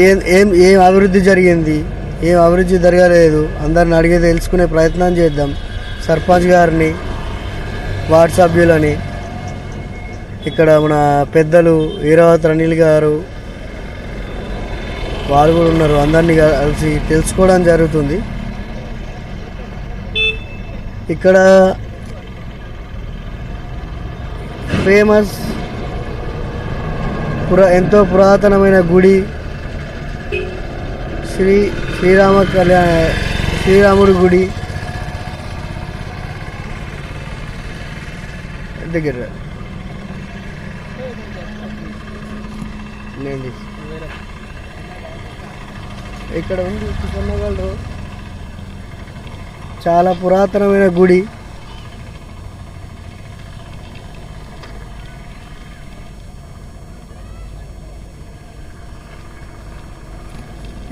ఏం ఏం ఏం అభివృద్ధి జరిగింది, ఏం అభివృద్ధి జరగలేదు అందరిని అడిగి తెలుసుకునే ప్రయత్నం చేద్దాం. సర్పంచ్ గారిని, వార్డు సభ్యులని, ఇక్కడ మన పెద్దలు ఈరావత్ అనిల్ గారు వాళ్ళు కూడా ఉన్నారు. అందరినీ కలిసి తెలుసుకోవడం జరుగుతుంది. ఇక్కడ ఫేమస్ ఎంతో పురాతనమైన గుడి శ్రీరాముడి గుడి దగ్గర ఇక్కడ ఉంది కొన్నగలరు. చాలా పురాతనమైన గుడి.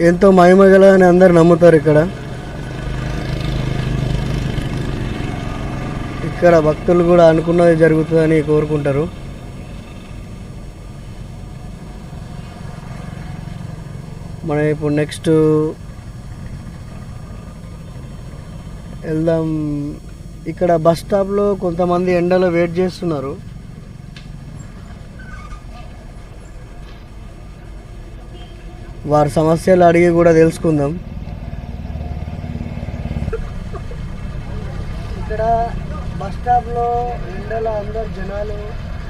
ఎంతో మహిమగల అని అందరు నమ్ముతారు. ఇక్కడ భక్తులు కూడా అనుకున్నది జరుగుతుందని కోరుకుంటారు. మనం ఇప్పుడు నెక్స్ట్ వెళ్దాం. ఇక్కడ బస్ స్టాప్లో కొంతమంది ఎండలో వెయిట్ చేస్తున్నారు. వారి సమస్యలు అడిగి కూడా తెలుసుకుందాం. ఇక్కడ బస్ స్టాప్లో ఎండలో అందరు జనాలు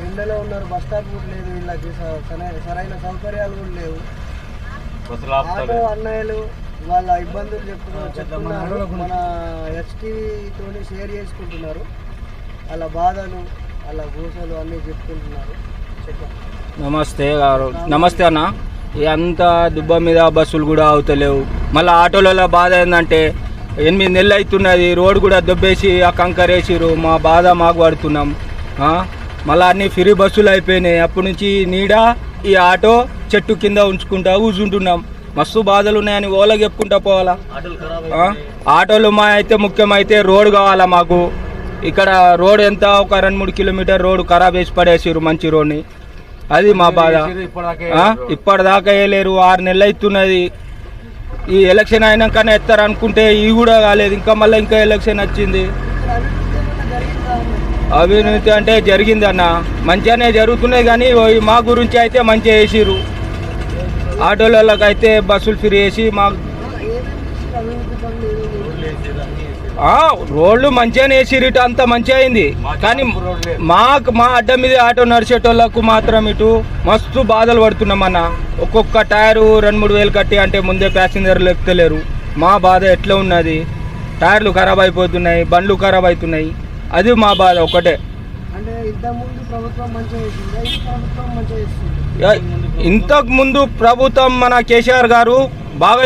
ఎండలో ఉన్నారు. బస్ స్టాప్ కూడా లేదు, వీళ్ళకి సరైన సౌకర్యాలు కూడా లేవు. ఆటో అన్నయ్యలు వాళ్ళ ఇబ్బందులు చెప్తున్నారు. మన HTV షేర్ చేసుకుంటున్నారు. వాళ్ళ బాధలు, వాళ్ళ గోసలు అన్నీ చెప్పుకుంటున్నారు. నమస్తే గారు. నమస్తే అన్న. అంతా దుబ్బ మీద బస్సులు కూడా అవుతలేవు. మళ్ళీ ఆటోలలో బాధ ఏంటంటే 8 నెలలు అవుతున్నది, రోడ్డు కూడా దొబ్బేసి ఆ కంకర్ వేసిరు. మా బాధ మాకు పడుతున్నాం. మళ్ళీ అన్నీ ఫ్రీ బస్సులు అయిపోయినాయి. అప్పటి నుంచి నీడ ఈ ఆటో చెట్టు కింద ఉంచుకుంటా కూర్చుంటున్నాం. మస్తు బాధలు ఉన్నాయని ఓలా చెప్పుకుంటా పోవాలా. ఆటోలు మా అయితే ముఖ్యమైతే రోడ్ కావాలా మాకు. ఇక్కడ రోడ్ ఎంత ఒక 2-3 కిలోమీటర్ రోడ్డు ఖరాబ్ చేసి పడేసారు మంచి రోడ్ని. అది మా బాధ. ఇప్పటిదాకా వేయలేరు. 6 నెలలు అవుతున్నది. ఈ ఎలక్షన్ అయినాకనే ఎత్తారు అనుకుంటే ఇవి కూడా కాలేదు. మళ్ళీ ఇంకా ఎలక్షన్ వచ్చింది. అవినీతి అంటే జరిగింది అన్న, మంచిగానే జరుగుతున్నాయి. కానీ మా గురించి అయితే మంచిగా వేసిరు. ఆటోలకి అయితే బస్సులు ఫ్రీ వేసి మాకు రోడ్లు మంచిగానే వేసిరు. ఇటు అంతా మంచిగా అయింది. కానీ మా అడ్డ మీద ఆటో నడిచేటోళ్ళకు మాత్రం ఇటు మస్తు బాధలు పడుతున్నాం అన్న. ఒక్కొక్క టైరు 2-3 వేలు కట్టి అంటే ముందే ప్యాసింజర్లు ఎక్కుతలేరు. మా బాధ ఎట్లా ఉన్నది. టైర్లు ఖరాబ్ అయిపోతున్నాయి, బండ్లు ఖరాబ్ అవుతున్నాయి. అది మా బాధ ఒకటే. ఇంతకు ముందు ప్రభుత్వం మన కేసీఆర్ గారు బాగా